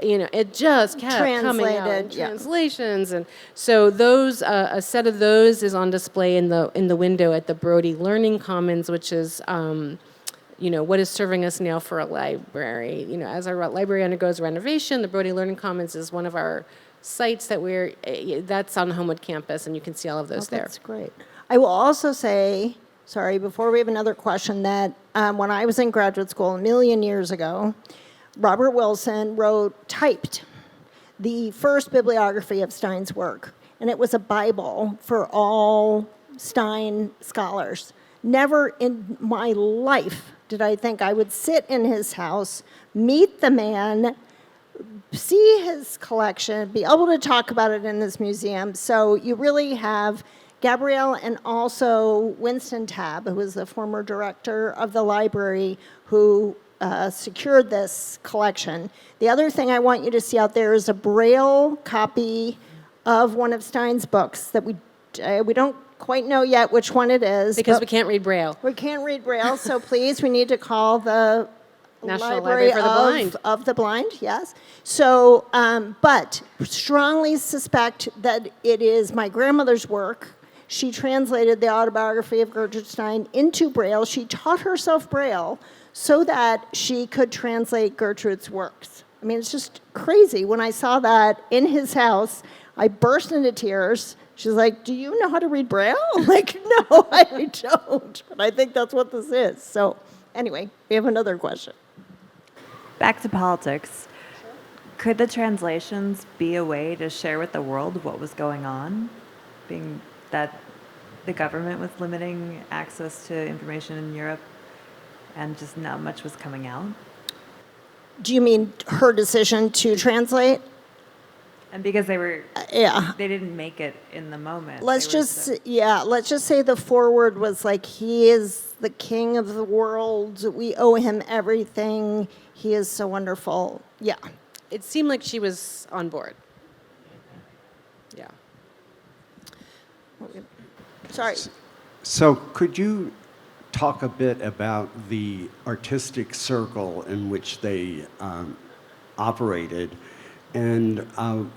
You know, it just kept coming out in Translated, yeah. translations, and so those a set of those is on display in the window at the Brody Learning Commons, which is what is serving us now for a library. You know, as our library undergoes renovation, the Brody Learning Commons is one of our sites that's on Homewood campus, and you can see all of those there. That's great. I will also say, sorry, before we have another question, that when I was in graduate school a million years ago, Robert Wilson typed the first bibliography of Stein's work, and it was a Bible for all Stein scholars. Never in my life did I think I would sit in his house, meet the man, see his collection, be able to talk about it in this museum. So you really have Gabrielle and also Winston Tabb, who was the former director of the library, who secured this collection. The other thing I want you to see out there is a Braille copy of one of Stein's books that we don't quite know yet which one it is. Because but we can't read Braille. we can't read Braille, so please, we need to call the National Library for the Blind. of the Blind, yes. So, but strongly suspect that it is my grandmother's work. She translated the autobiography of Gertrude Stein into Braille. She taught herself Braille so that she could translate Gertrude's works. I mean, it's just crazy. When I saw that in his house, I burst into tears. She's like, "Do you know how to read Braille?" I'm like, "No, I don't." But I think that's what this is. So anyway, we have another question. Back to politics. Could the translations be a way to share with the world what was going on, being that the government was limiting access to information in Europe and just not much was coming out? Do you mean her decision to translate? And because they didn't make it in the moment. Let's just say the foreword was like, "He is the king of the world. We owe him everything. He is so wonderful." Yeah. It seemed like she was on board. Yeah. Sorry. So could you talk a bit about the artistic circle in which they operated, and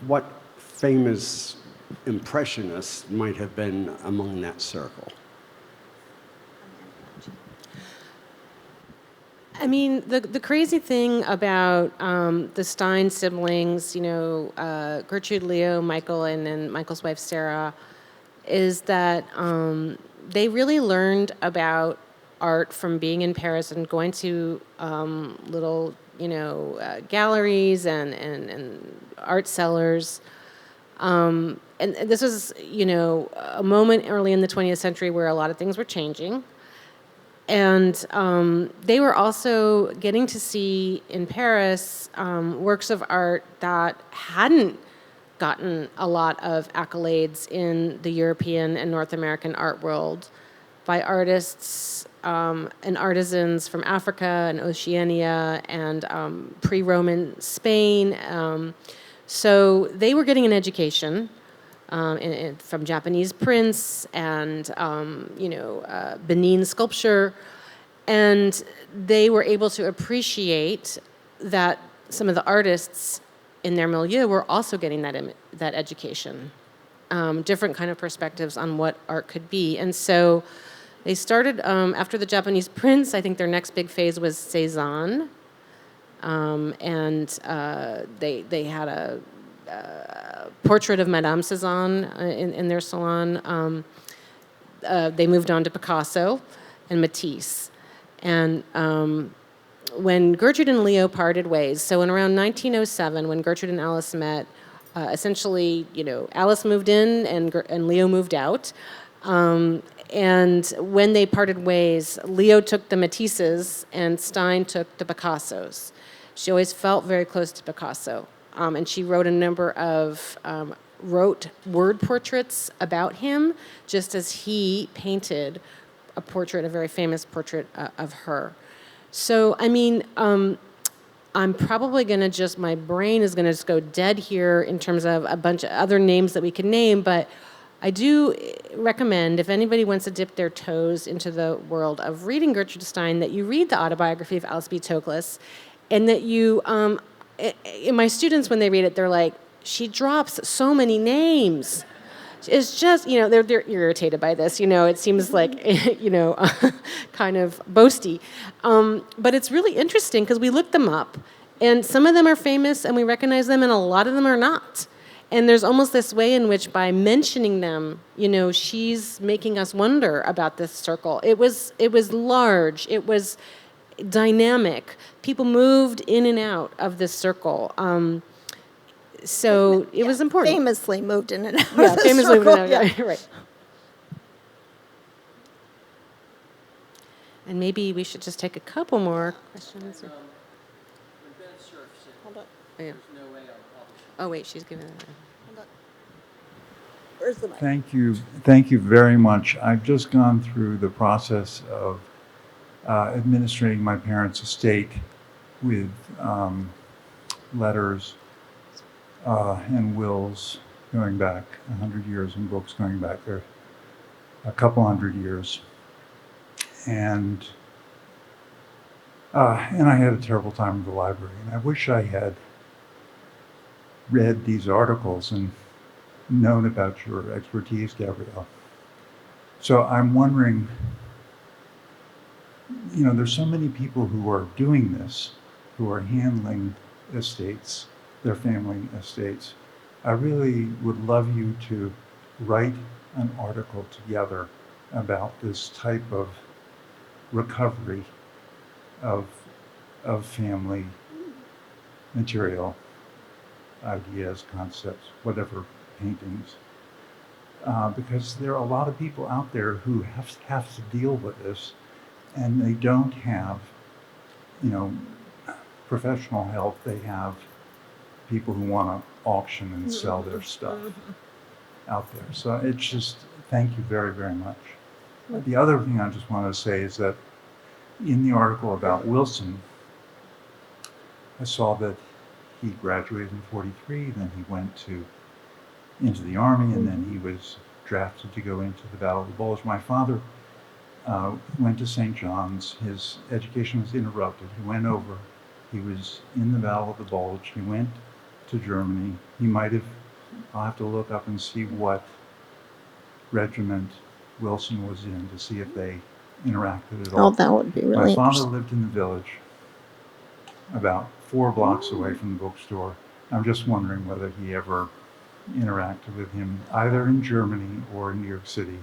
what famous impressionists might have been among that circle? I mean, the crazy thing about the Stein siblings, Gertrude, Leo, Michael, and then Michael's wife, Sarah, is that they really learned about art from being in Paris and going to little, galleries and art cellars. And this was, a moment early in the 20th century where a lot of things were changing. And they were also getting to see in Paris works of art that hadn't gotten a lot of accolades in the European and North American art world by artists and artisans from Africa and Oceania and pre-Roman Spain. So they were getting an education from Japanese prints and Benin sculpture, and they were able to appreciate that some of the artists in their milieu were also getting that education, different kind of perspectives on what art could be. And so they started, after the Japanese prints, I think their next big phase was Cézanne, and they had a portrait of Madame Cézanne in their salon. They moved on to Picasso and Matisse. And when Gertrude and Leo parted ways, so in around 1907, when Gertrude and Alice met, essentially, Alice moved in and Leo moved out. And when they parted ways, Leo took the Matisses and Stein took the Picassos. She always felt very close to Picasso. And she wrote a number of wrote word portraits about him, just as he painted a portrait, a very famous portrait of her. So, I mean, I'm probably going to just, my brain is going to just go dead here in terms of a bunch of other names that we could name, but I do recommend, if anybody wants to dip their toes into the world of reading Gertrude Stein, that you read the autobiography of Alice B. Toklas, and that you, my students, when they read it, they're like, she drops so many names. It's just, they're irritated by this. It seems like, kind of boasty. But it's really interesting because we looked them up, and some of them are famous and we recognize them, and a lot of them are not. And there's almost this way in which, by mentioning them, she's making us wonder about this circle. It was large. It was dynamic. People moved in and out of this circle. So it was important. Famously moved in and out. Yeah, of the famously circle. moved in and out. Right. And maybe we should just take a couple more questions. Hold on. Oh, yeah. Oh, wait, she's giving it. Where's the mic? Thank you very much. I've just gone through the process of administrating my parents' estate with letters and wills going back 100 years and books going back there a couple hundred years. And I had a terrible time at the library. And I wish I had read these articles and known about your expertise, Gabrielle. So I'm wondering, there's so many people who are doing this, who are handling estates, their family estates. I really would love you to write an article together about this type of recovery of family material, ideas, concepts, whatever, paintings. Because there are a lot of people out there who have to deal with this, and they don't have, professional help. They have people who want to auction and sell their stuff out there. So it's just, thank you very, very much. The other thing I just want to say is that in the article about Wilson, I saw that he graduated in 43, then he went into the Army, and then he was drafted to go into the Battle of the Bulge. My father went to St. John's. His education was interrupted. He went over. He was in the Battle of the Bulge. He went to Germany. He might have, I'll have to look up and see what regiment Wilson was in to see if they interacted at all. Oh, that would be really My father interesting. lived in the village about 4 blocks away from the bookstore. I'm just wondering whether he ever interacted with him either in Germany or in New York City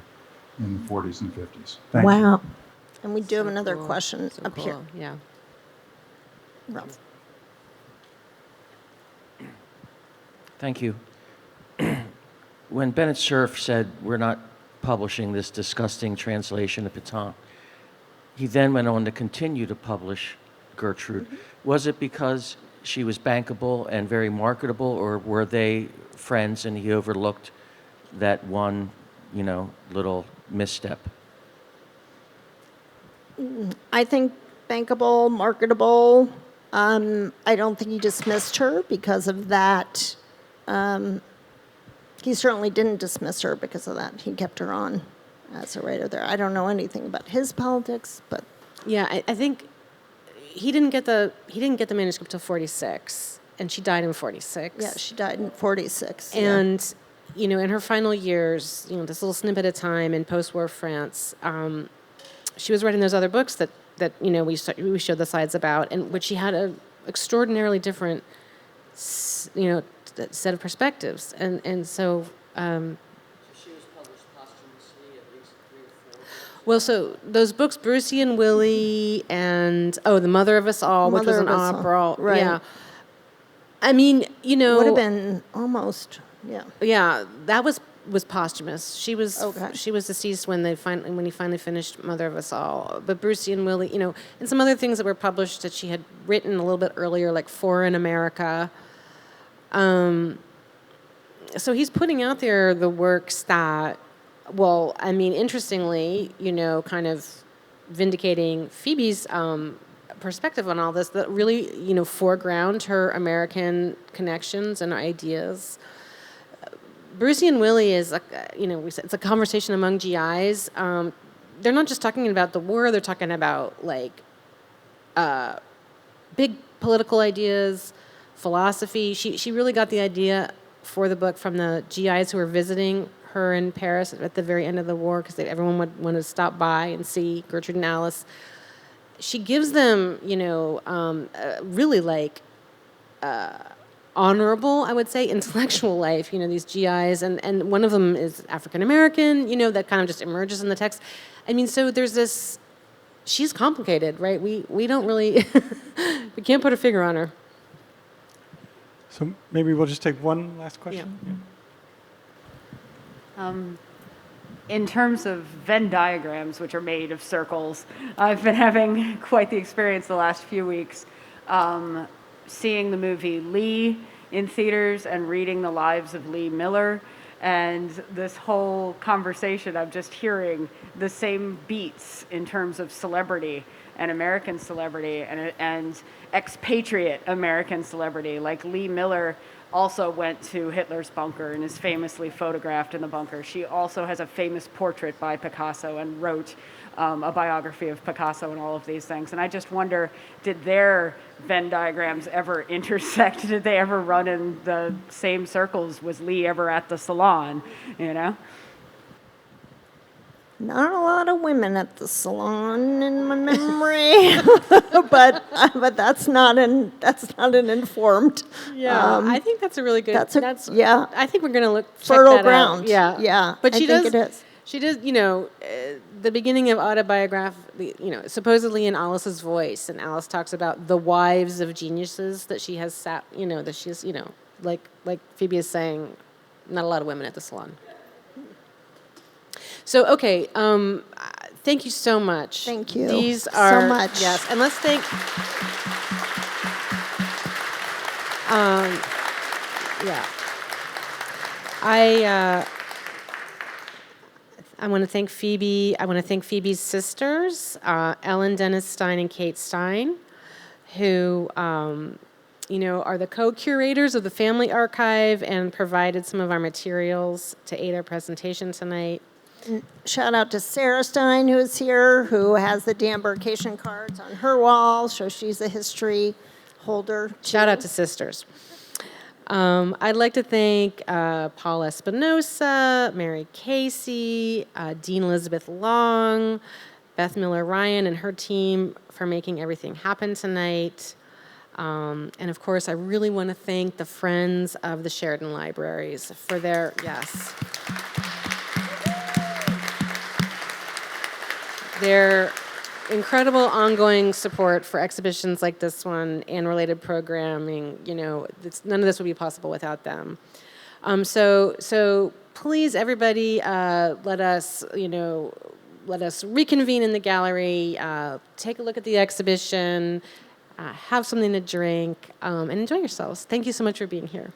in the 40s and 50s. Thank you. Wow. And we do have another Cool. question So up here. cool. Yeah. Ralph. Thank you. When Bennett Cerf said we're not publishing this disgusting translation of Pétain, he then went on to continue to publish Gertrude. Was it because she was bankable and very marketable, or were they friends and he overlooked that one, little misstep? I think bankable, marketable. I don't think he dismissed her because of that. He certainly didn't dismiss her because of that. He kept her on as a writer there. I don't know anything about his politics, but Yeah, I think he didn't get the manuscript till 46, and she died in 46. yeah, she died in 46. And in her final years, this little snippet of time in post-war France, she was writing those other books that we showed the slides about, and which she had a extraordinarily different set of perspectives, and so. She was published posthumously at least 3 or 4 books. Well, so those books, Brucey and Willie, and The Mother of Us All, which was Mother an of Us All, opera. right. Yeah. I mean, Would have been almost, yeah. Yeah, that was posthumous. She was Okay. she was deceased when he finally finished Mother of Us All. But Brucey and Willie, and some other things that were published that she had written a little bit earlier, like Foreign America. So he's putting out there the works that, interestingly, kind of vindicating Phoebe's perspective on all this, that really, foreground her American connections and ideas. Brucey and Willie is, it's a conversation among GIs. They're not just talking about the war, they're talking about, big political ideas, philosophy. She really got the idea for the book from the GIs who were visiting her in Paris at the very end of the war, because everyone would want to stop by and see Gertrude and Alice. She gives them, really honorable, I would say, intellectual life, these GIs, and one of them is African American, that kind of just emerges in the text. I mean, so there's this, she's complicated, right? We don't really, we can't put a figure on her. So maybe we'll just take one last question. Yeah. In terms of Venn diagrams, which are made of circles, I've been having quite the experience the last few weeks, seeing the movie Lee in theaters and reading the lives of Lee Miller. And this whole conversation, I'm just hearing the same beats in terms of celebrity and American celebrity and expatriate American celebrity. Like Lee Miller also went to Hitler's bunker and is famously photographed in the bunker. She also has a famous portrait by Picasso and wrote a biography of Picasso and all of these things. And I just wonder, did their Venn diagrams ever intersect? Did they ever run in the same circles? Was Lee ever at the salon, Not a lot of women at the salon in my memory, but that's not an informed. Yeah, I think that's a really good. Yeah. I think we're going to look Fertile check that ground. Out. Yeah, Yeah, But I she think does. it is. She does. The beginning of autobiography. Supposedly in Alice's voice, and Alice talks about the wives of geniuses that she has sat. That she's. Like Phoebe is saying, not a lot of women at the salon. So, okay, thank you so much. Thank you These are so much. Yes, and let's thank. I want to thank Phoebe. I want to thank Phoebe's sisters, Ellen Dennis Stein and Kate Stein, who are the co-curators of the Family Archive and provided some of our materials to aid our presentation tonight. Shout out to Sarah Stein, who is here, who has the deembarkation cards on her wall, so she's a history holder. Shout out to sisters. I'd like to thank Paul Espinosa, Mary Casey, Dean Elizabeth Long, Beth Miller-Ryan and her team for making everything happen tonight. And of course, I really want to thank the Friends of the Sheridan Libraries for their, their incredible ongoing support for exhibitions like this one and related programming. None of this would be possible without them. So please, everybody, let us, let us reconvene in the gallery, take a look at the exhibition, have something to drink, and enjoy yourselves. Thank you so much for being here.